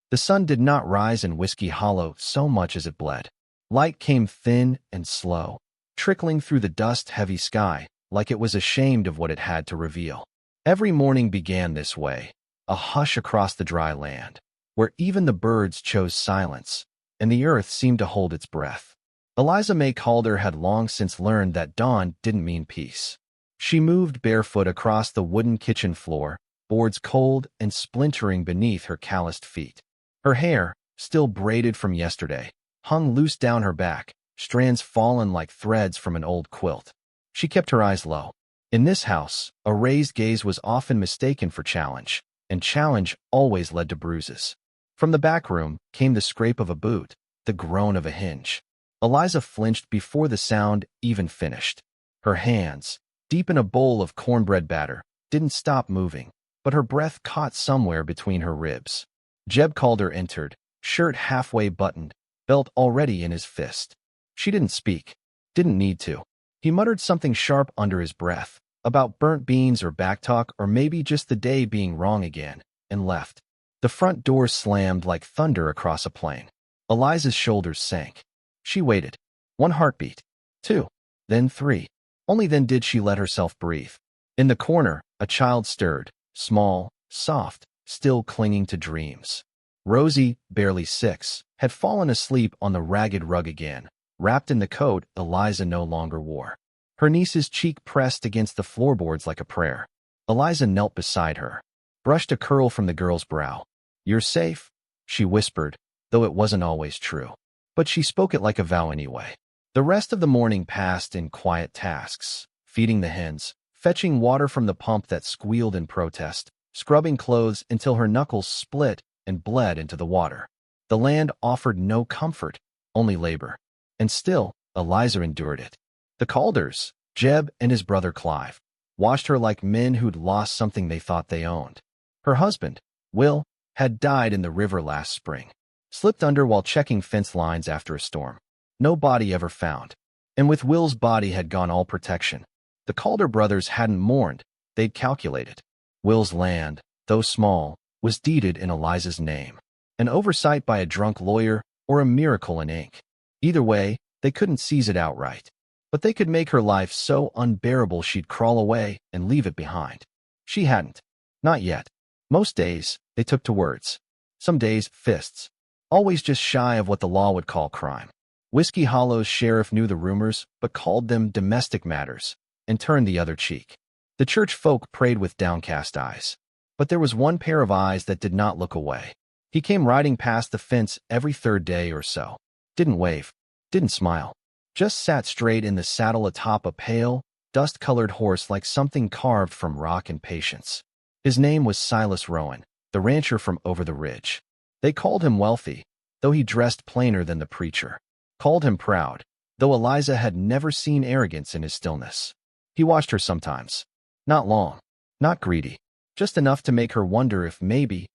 The sun did not rise in Whiskey Hollow so much as it bled. Light came thin and slow, trickling through the dust-heavy sky like it was ashamed of what it had to reveal. Every morning began this way, a hush across the dry land, where even the birds chose silence, and the earth seemed to hold its breath. Eliza May Calder had long since learned that dawn didn't mean peace. She moved barefoot across the wooden kitchen floor, boards cold and splintering beneath her calloused feet. Her hair, still braided from yesterday, hung loose down her back, strands fallen like threads from an old quilt. She kept her eyes low. In this house, a raised gaze was often mistaken for challenge, and challenge always led to bruises. From the back room came the scrape of a boot, the groan of a hinge. Eliza flinched before the sound even finished. Her hands, deep in a bowl of cornbread batter, didn't stop moving, but her breath caught somewhere between her ribs. Jeb Calder entered, shirt halfway buttoned, belt already in his fist. She didn't speak. Didn't need to. He muttered something sharp under his breath, about burnt beans or backtalk or maybe just the day being wrong again, and left. The front door slammed like thunder across a plain. Eliza's shoulders sank. She waited. 1 heartbeat. 2. Then 3. Only then did she let herself breathe. In the corner, a child stirred, small, soft, still clinging to dreams. Rosie, barely 6, had fallen asleep on the ragged rug again, wrapped in the coat Eliza no longer wore. Her niece's cheek pressed against the floorboards like a prayer. Eliza knelt beside her, brushed a curl from the girl's brow. "You're safe," she whispered, though it wasn't always true. But she spoke it like a vow anyway. The rest of the morning passed in quiet tasks, feeding the hens, fetching water from the pump that squealed in protest, scrubbing clothes until her knuckles split and bled into the water. The land offered no comfort, only labor. And still, Eliza endured it. The Calders, Jeb and his brother Clive, watched her like men who'd lost something they thought they owned. Her husband, Will, had died in the river last spring, slipped under while checking fence lines after a storm. No body ever found. And with Will's body had gone all protection. The Calder brothers hadn't mourned, they'd calculated. Will's land, though small, was deeded in Eliza's name. An oversight by a drunk lawyer or a miracle in ink. Either way, they couldn't seize it outright. But they could make her life so unbearable she'd crawl away and leave it behind. She hadn't. Not yet. Most days, they took to words. Some days, fists. Always just shy of what the law would call crime. Whiskey Hollow's sheriff knew the rumors, but called them domestic matters, and turned the other cheek. The church folk prayed with downcast eyes. But there was one pair of eyes that did not look away. He came riding past the fence every 3rd day or so. Didn't wave. Didn't smile. Just sat straight in the saddle atop a pale, dust-colored horse like something carved from rock and patience. His name was Silas Rowan, the rancher from over the ridge. They called him wealthy, though he dressed plainer than the preacher. Called him proud, though Eliza had never seen arrogance in his stillness. He watched her sometimes. Not long. Not greedy. Just enough to make her wonder if maybe,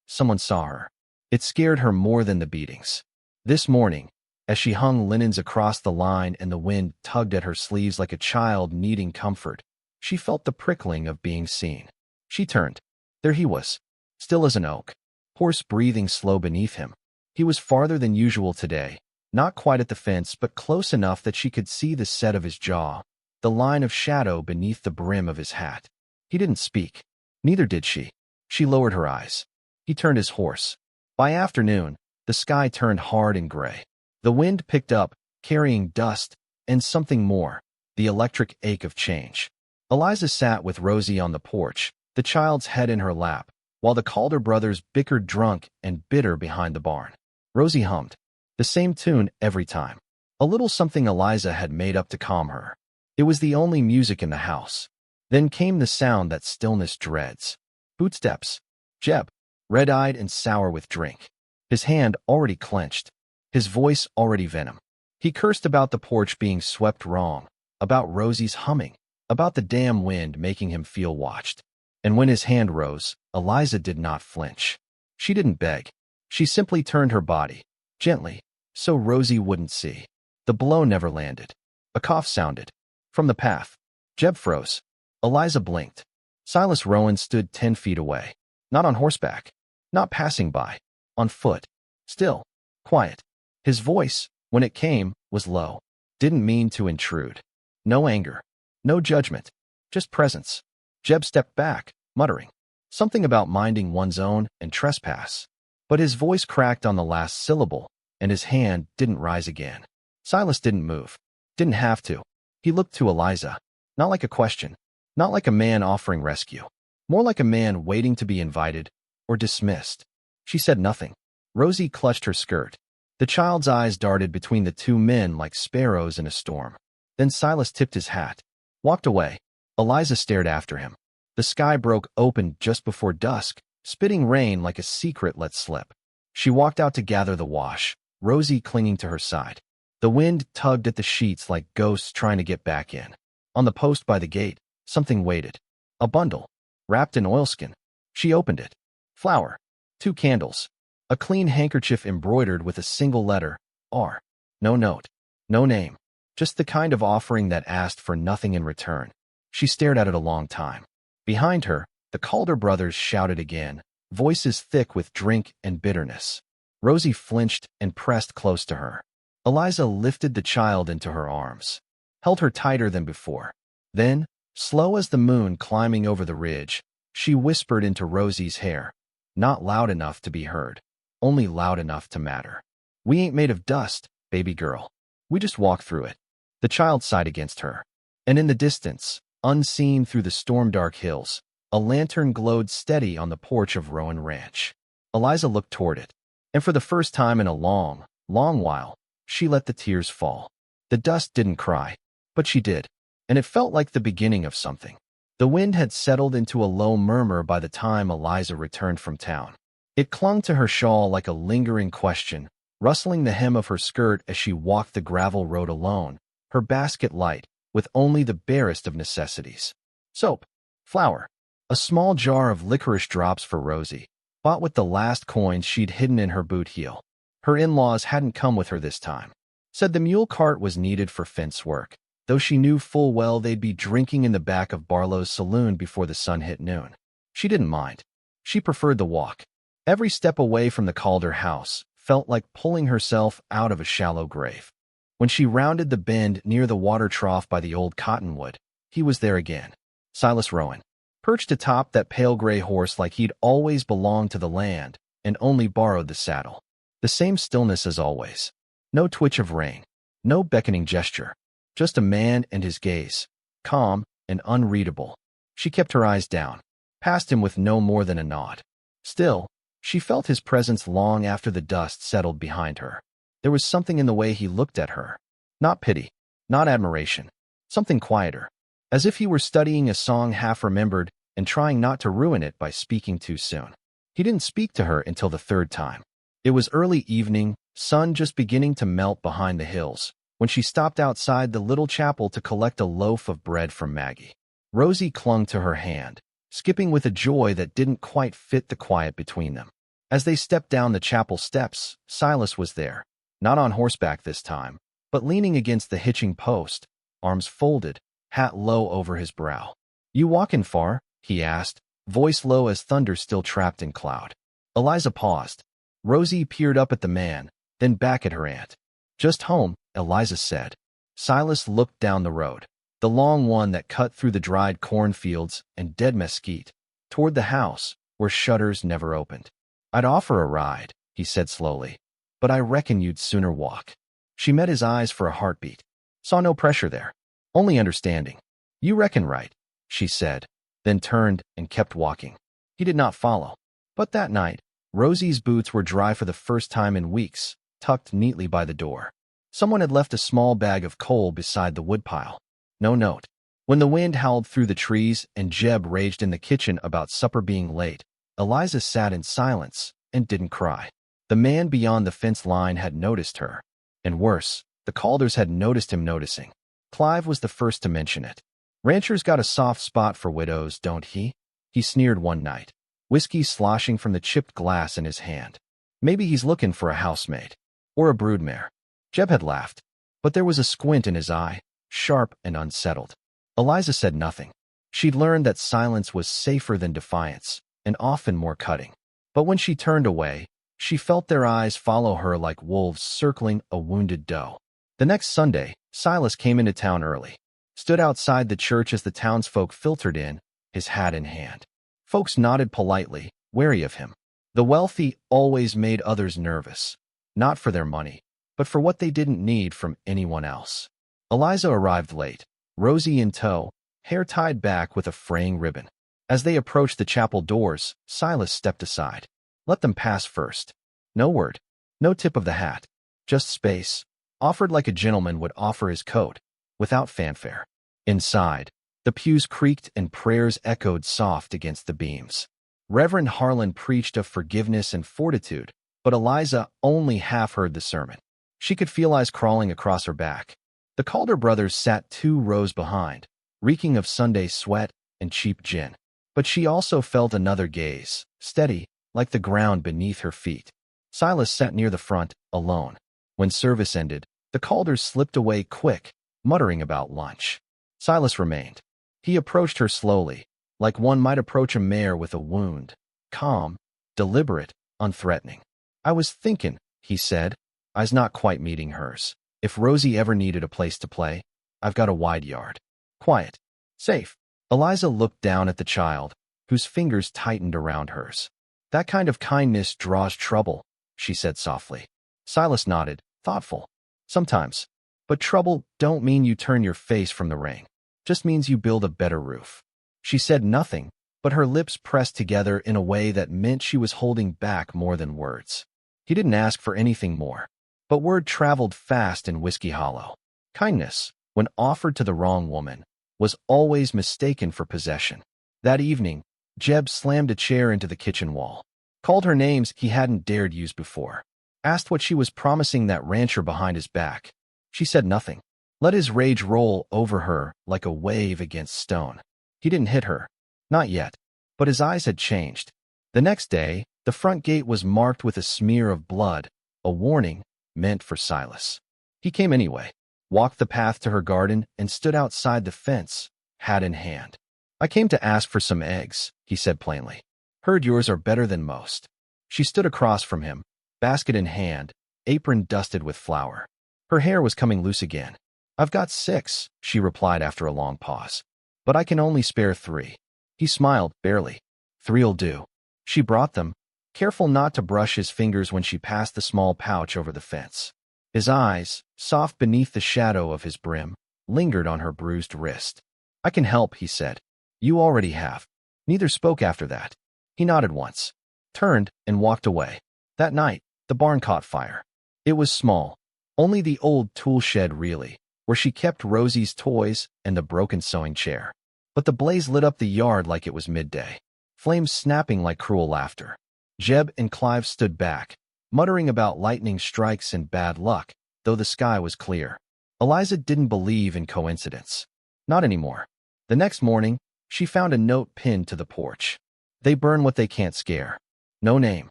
someone saw her. It scared her more than the beatings. This morning, as she hung linens across the line and the wind tugged at her sleeves like a child needing comfort, she felt the prickling of being seen. She turned. There he was, still as an oak, horse breathing slow beneath him. He was farther than usual today, not quite at the fence but close enough that she could see the set of his jaw, the line of shadow beneath the brim of his hat. He didn't speak. Neither did she. She lowered her eyes. He turned his horse. By afternoon, the sky turned hard and gray. The wind picked up, carrying dust, and something more, the electric ache of change. Eliza sat with Rosie on the porch, the child's head in her lap, while the Calder brothers bickered drunk and bitter behind the barn. Rosie hummed. The same tune every time. A little something Eliza had made up to calm her. It was the only music in the house. Then came the sound that stillness dreads. Footsteps. Jeb, red-eyed and sour with drink. His hand already clenched. His voice already venom. He cursed about the porch being swept wrong, about Rosie's humming, about the damn wind making him feel watched. And when his hand rose, Eliza did not flinch. She didn't beg. She simply turned her body, gently, so Rosie wouldn't see. The blow never landed. A cough sounded. From the path. Jeb froze. Eliza blinked. Silas Rowan stood 10 feet away. Not on horseback. Not passing by. On foot. Still. Quiet. His voice, when it came, was low. Didn't mean to intrude. No anger. No judgment. Just presence. Jeb stepped back, muttering something about minding one's own and trespass. But his voice cracked on the last syllable, and his hand didn't rise again. Silas didn't move. Didn't have to. He looked to Eliza. Not like a question. Not like a man offering rescue. More like a man waiting to be invited or dismissed. She said nothing. Rosie clutched her skirt. The child's eyes darted between the two men like sparrows in a storm. Then Silas tipped his hat. Walked away. Eliza stared after him. The sky broke open just before dusk, spitting rain like a secret let slip. She walked out to gather the wash, Rosie clinging to her side. The wind tugged at the sheets like ghosts trying to get back in. On the post by the gate, something waited. A bundle, wrapped in oilskin. She opened it. Flour. 2 candles. A clean handkerchief embroidered with a single letter, R. No note. No name. Just the kind of offering that asked for nothing in return. She stared at it a long time. Behind her, the Calder brothers shouted again, voices thick with drink and bitterness. Rosie flinched and pressed close to her. Eliza lifted the child into her arms, held her tighter than before. Then, slow as the moon climbing over the ridge, she whispered into Rosie's hair, not loud enough to be heard, only loud enough to matter. We ain't made of dust, baby girl. We just walk through it. The child sighed against her. And in the distance, unseen through the storm-dark hills, a lantern glowed steady on the porch of Rowan Ranch. Eliza looked toward it, and for the first time in a long, long while, she let the tears fall. The dust didn't cry, but she did, and it felt like the beginning of something. The wind had settled into a low murmur by the time Eliza returned from town. It clung to her shawl like a lingering question, rustling the hem of her skirt as she walked the gravel road alone, her basket light, with only the barest of necessities. Soap, flour, a small jar of licorice drops for Rosie, bought with the last coins she'd hidden in her boot heel. Her in-laws hadn't come with her this time. Said the mule cart was needed for fence work, though she knew full well they'd be drinking in the back of Barlow's saloon before the sun hit noon. She didn't mind. She preferred the walk. Every step away from the Calder house felt like pulling herself out of a shallow grave. When she rounded the bend near the water trough by the old cottonwood, he was there again. Silas Rowan, perched atop that pale gray horse like he'd always belonged to the land and only borrowed the saddle. The same stillness as always. No twitch of rein. No beckoning gesture. Just a man and his gaze. Calm and unreadable. She kept her eyes down, past him with no more than a nod. Still, she felt his presence long after the dust settled behind her. There was something in the way he looked at her. Not pity, not admiration. Something quieter. As if he were studying a song half-remembered and trying not to ruin it by speaking too soon. He didn't speak to her until the 3rd time. It was early evening, sun just beginning to melt behind the hills, when she stopped outside the little chapel to collect a loaf of bread from Maggie. Rosie clung to her hand, skipping with a joy that didn't quite fit the quiet between them. As they stepped down the chapel steps, Silas was there. Not on horseback this time, but leaning against the hitching post, arms folded, hat low over his brow. You walkin' far? He asked, voice low as thunder still trapped in cloud. Eliza paused. Rosie peered up at the man, then back at her aunt. Just home, Eliza said. Silas looked down the road, the long one that cut through the dried cornfields and dead mesquite, toward the house, where shutters never opened. I'd offer a ride, he said slowly. But I reckon you'd sooner walk. She met his eyes for a heartbeat. Saw no pressure there. Only understanding. You reckon right, she said, then turned and kept walking. He did not follow. But that night, Rosie's boots were dry for the first time in weeks, tucked neatly by the door. Someone had left a small bag of coal beside the woodpile. No note. When the wind howled through the trees and Jeb raged in the kitchen about supper being late, Eliza sat in silence and didn't cry. The man beyond the fence line had noticed her. And worse, the Calders had noticed him noticing. Clive was the first to mention it. Ranchers got a soft spot for widows, don't he? He sneered one night, whiskey sloshing from the chipped glass in his hand. Maybe he's looking for a housemaid. Or a broodmare. Jeb had laughed, but there was a squint in his eye, sharp and unsettled. Eliza said nothing. She'd learned that silence was safer than defiance, and often more cutting. But when she turned away, She felt their eyes follow her like wolves circling a wounded doe. The next Sunday, Silas came into town early, stood outside the church as the townsfolk filtered in, his hat in hand. Folks nodded politely, wary of him. The wealthy always made others nervous, not for their money, but for what they didn't need from anyone else. Eliza arrived late, Rosie in tow, hair tied back with a fraying ribbon. As they approached the chapel doors, Silas stepped aside. Let them pass first. No word, no tip of the hat, just space, offered like a gentleman would offer his coat, without fanfare. Inside, the pews creaked and prayers echoed soft against the beams. Reverend Harlan preached of forgiveness and fortitude, but Eliza only half heard the sermon. She could feel eyes crawling across her back. The Calder brothers sat 2 rows behind, reeking of Sunday sweat and cheap gin. But she also felt another gaze, steady, like the ground beneath her feet. Silas sat near the front, alone. When service ended, the Calders slipped away quick, muttering about lunch. Silas remained. He approached her slowly, like one might approach a mare with a wound, calm, deliberate, unthreatening. I was thinking, he said, eyes not quite meeting hers. If Rosie ever needed a place to play, I've got a wide yard. Quiet. Safe. Eliza looked down at the child, whose fingers tightened around hers. That kind of kindness draws trouble, she said softly. Silas nodded, thoughtful. Sometimes. But trouble don't mean you turn your face from the rain. Just means you build a better roof. She said nothing, but her lips pressed together in a way that meant she was holding back more than words. He didn't ask for anything more. But word traveled fast in Whiskey Hollow. Kindness, when offered to the wrong woman, was always mistaken for possession. That evening, Jeb slammed a chair into the kitchen wall, called her names he hadn't dared use before, asked what she was promising that rancher behind his back. She said nothing. Let his rage roll over her like a wave against stone. He didn't hit her. Not yet. But his eyes had changed. The next day, the front gate was marked with a smear of blood, a warning meant for Silas. He came anyway, walked the path to her garden, and stood outside the fence, hat in hand. I came to ask for some eggs, he said plainly. Heard yours are better than most. She stood across from him, basket in hand, apron dusted with flour. Her hair was coming loose again. I've got 6, she replied after a long pause. But I can only spare 3. He smiled, barely. 3'll do. She brought them, careful not to brush his fingers when she passed the small pouch over the fence. His eyes, soft beneath the shadow of his brim, lingered on her bruised wrist. I can help, he said. You already have. Neither spoke after that. He nodded once, turned, and walked away. That night, the barn caught fire. It was small, only the old tool shed really, where she kept Rosie's toys and the broken sewing chair. But the blaze lit up the yard like it was midday, flames snapping like cruel laughter. Jeb and Clive stood back, muttering about lightning strikes and bad luck, though the sky was clear. Eliza didn't believe in coincidence. Not anymore. The next morning, she found a note pinned to the porch. They burn what they can't scare. No name.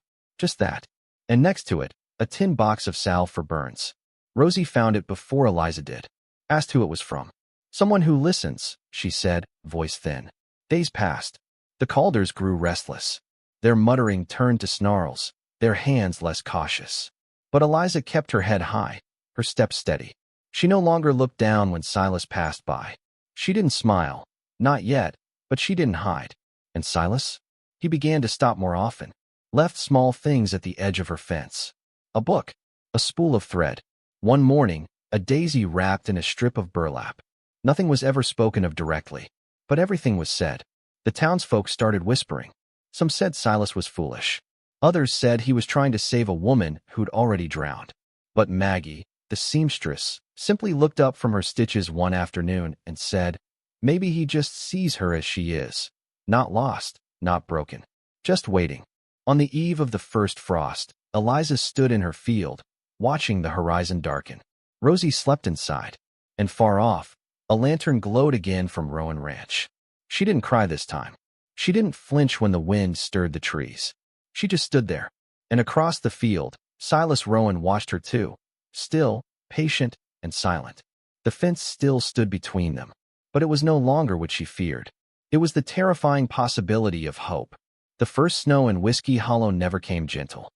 Just that. And next to it, a tin box of salve for burns. Rosie found it before Eliza did. Asked who it was from. Someone who listens, she said, voice thin. Days passed. The Calders grew restless. Their muttering turned to snarls, their hands less cautious. But Eliza kept her head high, her step steady. She no longer looked down when Silas passed by. She didn't smile. Not yet, but she didn't hide. And Silas? He began to stop more often. Left small things at the edge of her fence. A book. A spool of thread. One morning, a daisy wrapped in a strip of burlap. Nothing was ever spoken of directly, but everything was said. The townsfolk started whispering. Some said Silas was foolish. Others said he was trying to save a woman who'd already drowned. But Maggie, the seamstress, simply looked up from her stitches one afternoon and said, maybe he just sees her as she is. Not lost, not broken. Just waiting. On the eve of the first frost, Eliza stood in her field, watching the horizon darken. Rosie slept inside, and far off, a lantern glowed again from Rowan Ranch. She didn't cry this time. She didn't flinch when the wind stirred the trees. She just stood there. And across the field, Silas Rowan watched her too, still, patient, and silent. The fence still stood between them, but it was no longer what she feared. It was the terrifying possibility of hope. The first snow in Whiskey Hollow never came gentle.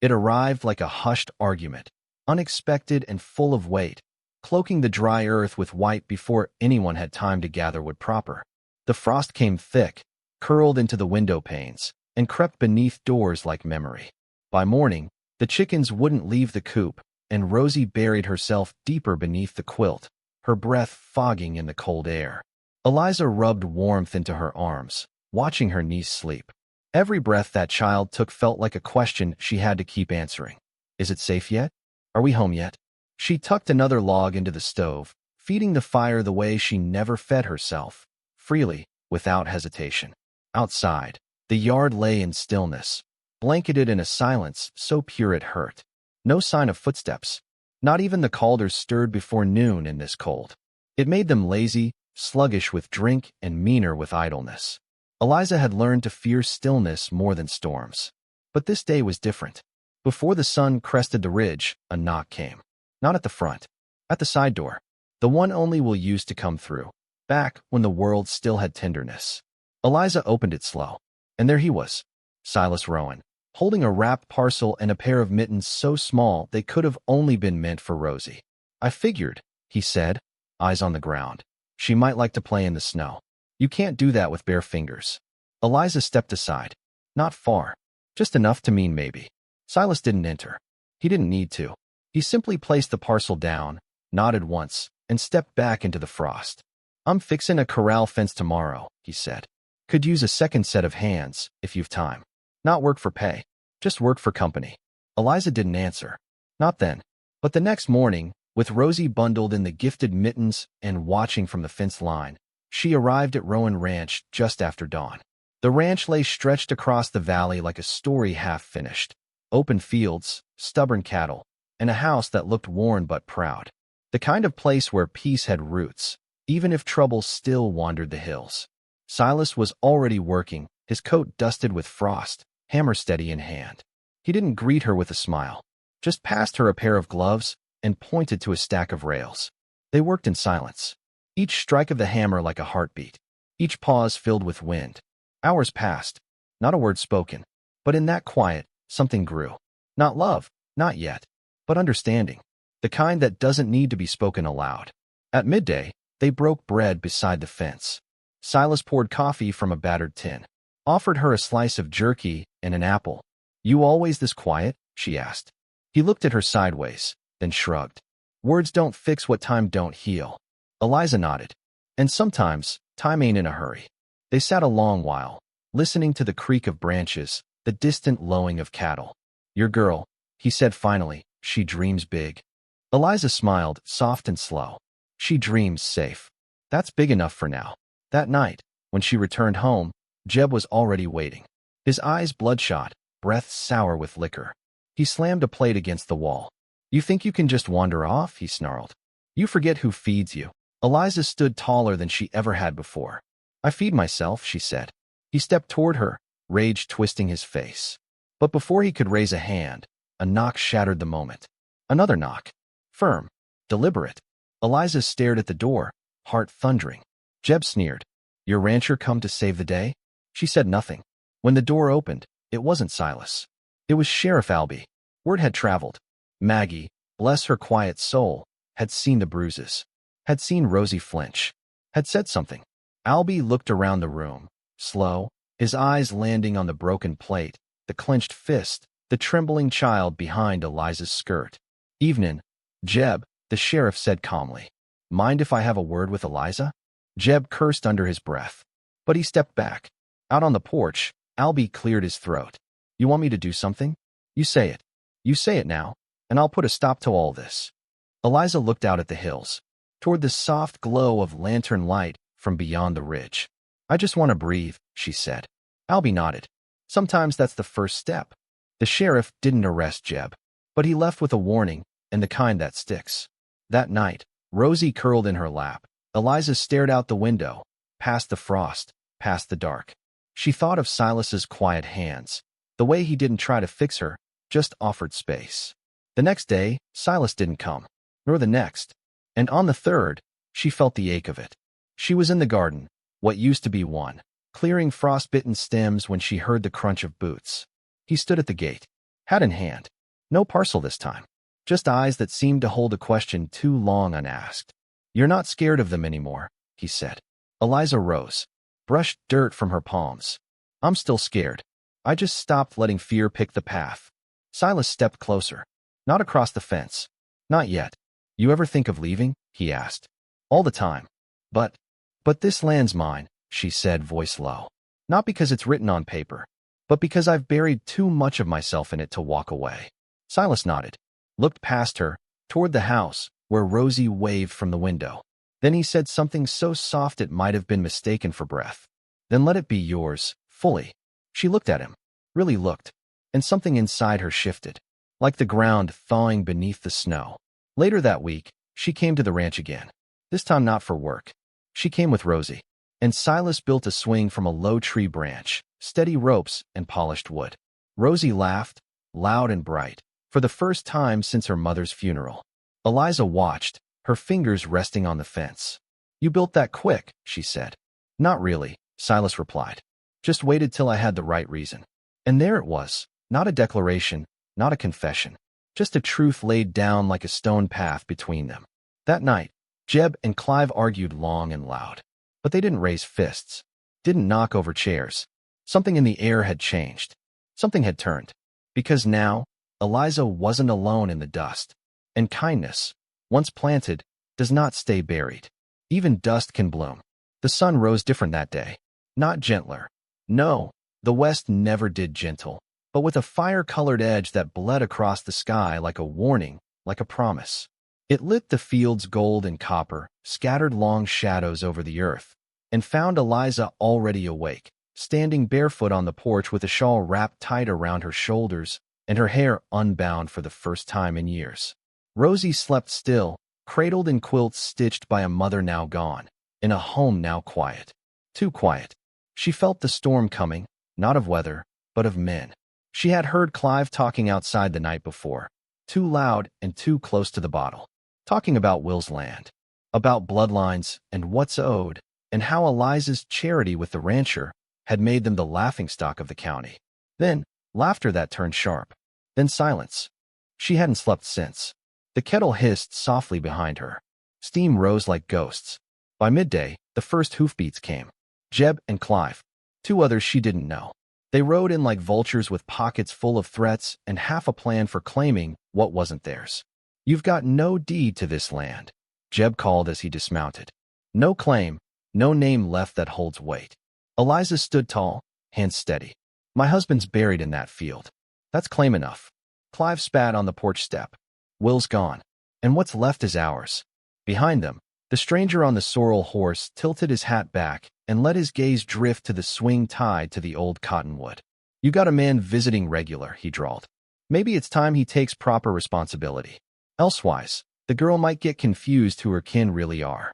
It arrived like a hushed argument, unexpected and full of weight, cloaking the dry earth with white before anyone had time to gather wood proper. The frost came thick, curled into the window panes, and crept beneath doors like memory. By morning, the chickens wouldn't leave the coop, and Rosie buried herself deeper beneath the quilt, her breath fogging in the cold air. Eliza rubbed warmth into her arms, watching her niece sleep. Every breath that child took felt like a question she had to keep answering. Is it safe yet? Are we home yet? She tucked another log into the stove, feeding the fire the way she never fed herself, freely, without hesitation. Outside, the yard lay in stillness, blanketed in a silence so pure it hurt. No sign of footsteps. Not even the Calders stirred before noon in this cold. It made them lazy, sluggish with drink, and meaner with idleness. Eliza had learned to fear stillness more than storms. But this day was different. Before the sun crested the ridge, a knock came. Not at the front. At the side door. The one only we'll use to come through. Back when the world still had tenderness. Eliza opened it slow. And there he was. Silas Rowan, holding a wrapped parcel and a pair of mittens so small they could have only been meant for Rosie. I figured, he said, eyes on the ground. She might like to play in the snow. You can't do that with bare fingers. Eliza stepped aside. Not far. Just enough to mean maybe. Silas didn't enter. He didn't need to. He simply placed the parcel down, nodded once, and stepped back into the frost. I'm fixin' a corral fence tomorrow, he said. Could use a second set of hands, if you've time. Not work for pay. Just work for company. Eliza didn't answer. Not then. But the next morning, with Rosie bundled in the gifted mittens and watching from the fence line, she arrived at Rowan Ranch just after dawn. The ranch lay stretched across the valley like a story half-finished. Open fields, stubborn cattle, and a house that looked worn but proud. The kind of place where peace had roots, even if trouble still wandered the hills. Silas was already working, his coat dusted with frost, hammer steady in hand. He didn't greet her with a smile, just passed her a pair of gloves and pointed to a stack of rails. They worked in silence, each strike of the hammer like a heartbeat, each pause filled with wind. Hours passed, not a word spoken, but in that quiet, something grew. Not love, not yet, but understanding, the kind that doesn't need to be spoken aloud. At midday, they broke bread beside the fence. Silas poured coffee from a battered tin, offered her a slice of jerky and an apple. You always this quiet? She asked. He looked at her sideways, then shrugged. Words don't fix what time don't heal. Eliza nodded. And sometimes, time ain't in a hurry. They sat a long while, listening to the creak of branches, the distant lowing of cattle. Your girl, he said finally, she dreams big. Eliza smiled, soft and slow. She dreams safe. That's big enough for now. That night, when she returned home, Jeb was already waiting. His eyes bloodshot, breath sour with liquor. He slammed a plate against the wall. You think you can just wander off? He snarled. You forget who feeds you. Eliza stood taller than she ever had before. I feed myself, she said. He stepped toward her, rage twisting his face. But before he could raise a hand, a knock shattered the moment. Another knock. Firm. Deliberate. Eliza stared at the door, heart thundering. Jeb sneered. Your rancher come to save the day? She said nothing. When the door opened, it wasn't Silas. It was Sheriff Albie. Word had traveled. Maggie, bless her quiet soul, had seen the bruises. Had seen Rosie flinch. Had said something. Albie looked around the room, slow, his eyes landing on the broken plate, the clenched fist, the trembling child behind Eliza's skirt. Evenin', Jeb, the sheriff said calmly. Mind if I have a word with Eliza? Jeb cursed under his breath. But he stepped back. Out on the porch, Albie cleared his throat. You want me to do something? You say it. You say it now, and I'll put a stop to all this. Eliza looked out at the hills, toward the soft glow of lantern light from beyond the ridge. I just want to breathe, she said. Albie nodded. Sometimes that's the first step. The sheriff didn't arrest Jeb, but he left with a warning, and the kind that sticks. That night, Rosie curled in her lap. Eliza stared out the window, past the frost, past the dark. She thought of Silas's quiet hands, the way he didn't try to fix her, just offered space. The next day, Silas didn't come, nor the next, and on the third, she felt the ache of it. She was in the garden, what used to be one, clearing frostbitten stems when she heard the crunch of boots. He stood at the gate, hat in hand. No parcel this time. Just eyes that seemed to hold a question too long unasked. "You're not scared of them anymore," he said. Eliza rose, brushed dirt from her palms. "I'm still scared. I just stopped letting fear pick the path." Silas stepped closer. "Not across the fence. Not yet. You ever think of leaving?" he asked. "All the time. But this land's mine," she said, voice low. "Not because it's written on paper, but because I've buried too much of myself in it to walk away." Silas nodded, looked past her, toward the house, where Rosie waved from the window. Then he said something so soft it might have been mistaken for breath. "Then let it be yours, fully." She looked at him, really looked, and something inside her shifted, like the ground thawing beneath the snow. Later that week, she came to the ranch again. This time not for work. She came with Rosie, and Silas built a swing from a low tree branch, steady ropes, and polished wood. Rosie laughed, loud and bright, for the first time since her mother's funeral. Eliza watched, her fingers resting on the fence. "You built that quick," she said. "Not really," Silas replied. "Just waited till I had the right reason." And there it was, not a declaration, not a confession, just a truth laid down like a stone path between them. That night, Jeb and Clive argued long and loud. But they didn't raise fists, didn't knock over chairs. Something in the air had changed. Something had turned. Because now, Eliza wasn't alone in the dust. And kindness, once planted, does not stay buried. Even dust can bloom. The sun rose different that day. Not gentler. No, the west never did gentle, but with a fire-colored edge that bled across the sky like a warning, like a promise. It lit the fields gold and copper, scattered long shadows over the earth, and found Eliza already awake, standing barefoot on the porch with a shawl wrapped tight around her shoulders and her hair unbound for the first time in years. Rosie slept still, cradled in quilts stitched by a mother now gone, in a home now quiet. Too quiet. She felt the storm coming, not of weather, but of men. She had heard Clive talking outside the night before, too loud and too close to the bottle, talking about Will's land, about bloodlines and what's owed, and how Eliza's charity with the rancher had made them the laughingstock of the county. Then, laughter that turned sharp. Then silence. She hadn't slept since. The kettle hissed softly behind her. Steam rose like ghosts. By midday, the first hoofbeats came. Jeb and Clive. Two others she didn't know. They rode in like vultures with pockets full of threats and half a plan for claiming what wasn't theirs. "You've got no deed to this land," Jeb called as he dismounted. "No claim, no name left that holds weight." Eliza stood tall, hands steady. "My husband's buried in that field. That's claim enough." Clive spat on the porch step. "Will's gone, and what's left is ours." Behind them, the stranger on the sorrel horse tilted his hat back and let his gaze drift to the swing tied to the old cottonwood. "You got a man visiting regular," he drawled. "Maybe it's time he takes proper responsibility. Elsewise, the girl might get confused who her kin really are."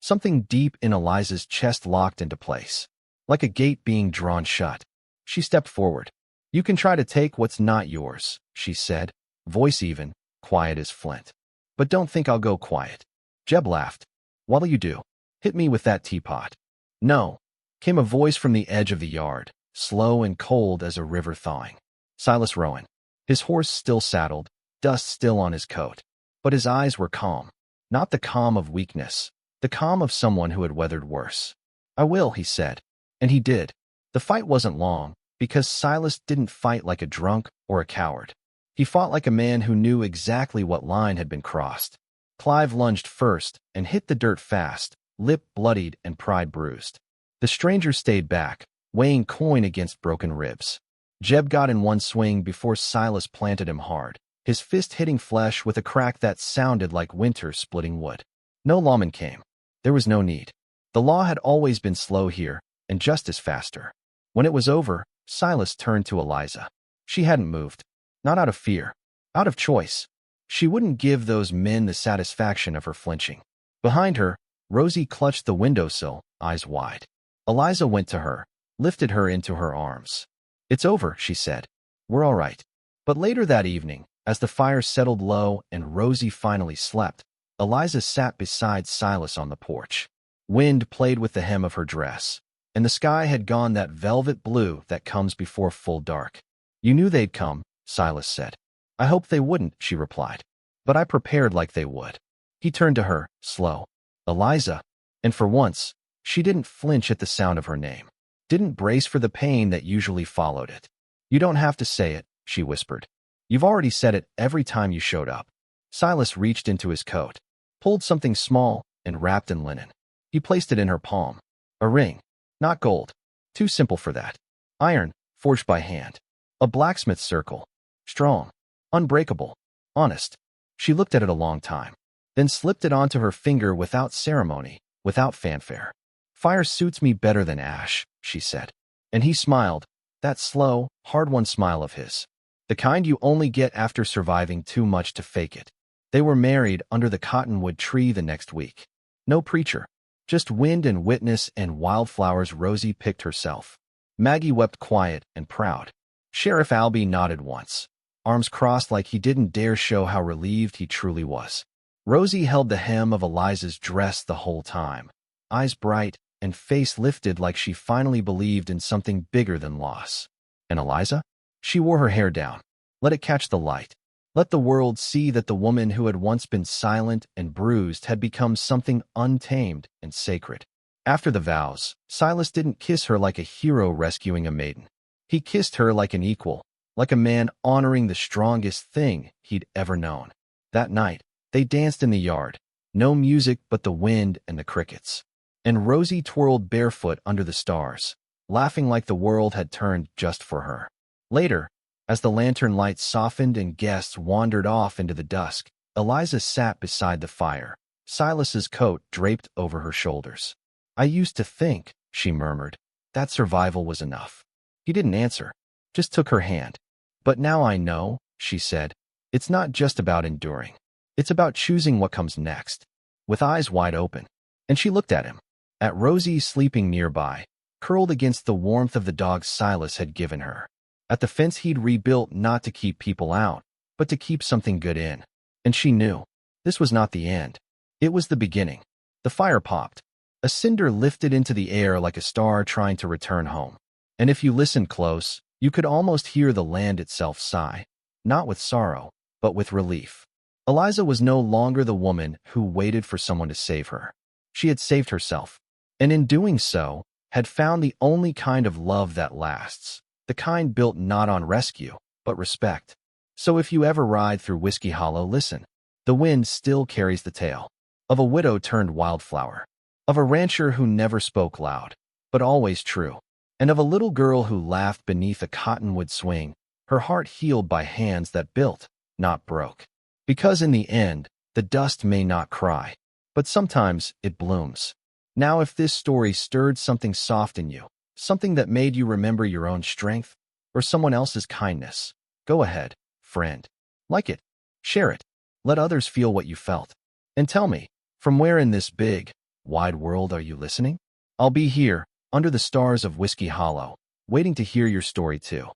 Something deep in Eliza's chest locked into place, like a gate being drawn shut. She stepped forward. "You can try to take what's not yours," she said, voice even, quiet as flint. "But don't think I'll go quiet." Jeb laughed. "What'll you do? Hit me with that teapot?" "No," came a voice from the edge of the yard, slow and cold as a river thawing. Silas Rowan. His horse still saddled, dust still on his coat. But his eyes were calm. Not the calm of weakness, the calm of someone who had weathered worse. "I will," he said. And he did. The fight wasn't long, because Silas didn't fight like a drunk or a coward. He fought like a man who knew exactly what line had been crossed. Clive lunged first and hit the dirt fast, lip bloodied and pride bruised. The stranger stayed back, weighing coin against broken ribs. Jeb got in one swing before Silas planted him hard, his fist hitting flesh with a crack that sounded like winter splitting wood. No lawman came. There was no need. The law had always been slow here, and justice faster. When it was over, Silas turned to Eliza. She hadn't moved. Not out of fear. Out of choice. She wouldn't give those men the satisfaction of her flinching. Behind her, Rosie clutched the windowsill, eyes wide. Eliza went to her, lifted her into her arms. "It's over," she said. "We're all right." But later that evening, as the fire settled low and Rosie finally slept, Eliza sat beside Silas on the porch. Wind played with the hem of her dress, and the sky had gone that velvet blue that comes before full dark. "You knew they'd come," Silas said. I hoped they wouldn't, she replied. But I prepared like they would. He turned to her, slow. Eliza. And for once, she didn't flinch at the sound of her name. Didn't brace for the pain that usually followed it. You don't have to say it, she whispered. You've already said it every time you showed up. Silas reached into his coat, pulled something small and wrapped in linen. He placed it in her palm. A ring. Not gold. Too simple for that. Iron, forged by hand. A blacksmith's circle. Strong. Unbreakable. Honest. She looked at it a long time, then slipped it onto her finger without ceremony, without fanfare. Fire suits me better than ash, she said. And he smiled, that slow, hard-won smile of his. The kind you only get after surviving too much to fake it. They were married under the cottonwood tree the next week. No preacher. Just wind and witness and wildflowers Rosie picked herself. Maggie wept quiet and proud. Sheriff Albie nodded once, arms crossed like he didn't dare show how relieved he truly was. Rosie held the hem of Eliza's dress the whole time, eyes bright and face lifted like she finally believed in something bigger than loss. And Eliza? She wore her hair down. Let it catch the light. Let the world see that the woman who had once been silent and bruised had become something untamed and sacred. After the vows, Silas didn't kiss her like a hero rescuing a maiden. He kissed her like an equal, like a man honoring the strongest thing he'd ever known. That night, they danced in the yard. No music but the wind and the crickets. And Rosie twirled barefoot under the stars, laughing like the world had turned just for her. Later, as the lantern light softened and guests wandered off into the dusk, Eliza sat beside the fire, Silas's coat draped over her shoulders. I used to think, she murmured, that survival was enough. He didn't answer, just took her hand. But now I know, she said, it's not just about enduring. It's about choosing what comes next. With eyes wide open. And she looked at him, at Rosie sleeping nearby, curled against the warmth of the dog Silas had given her. At the fence he'd rebuilt not to keep people out, but to keep something good in. And she knew. This was not the end. It was the beginning. The fire popped. A cinder lifted into the air like a star trying to return home. And if you listened close, you could almost hear the land itself sigh. Not with sorrow, but with relief. Eliza was no longer the woman who waited for someone to save her. She had saved herself. And in doing so, had found the only kind of love that lasts. The kind built not on rescue, but respect. So if you ever ride through Whiskey Hollow, listen. The wind still carries the tale. Of a widow turned wildflower. Of a rancher who never spoke loud, but always true. And of a little girl who laughed beneath a cottonwood swing, her heart healed by hands that built, not broke. Because in the end, the dust may not cry, but sometimes it blooms. Now if this story stirred something soft in you, something that made you remember your own strength, or someone else's kindness, go ahead, friend. Like it. Share it. Let others feel what you felt. And tell me, from where in this big, wide world are you listening? I'll be here, under the stars of Whiskey Hollow, waiting to hear your story too.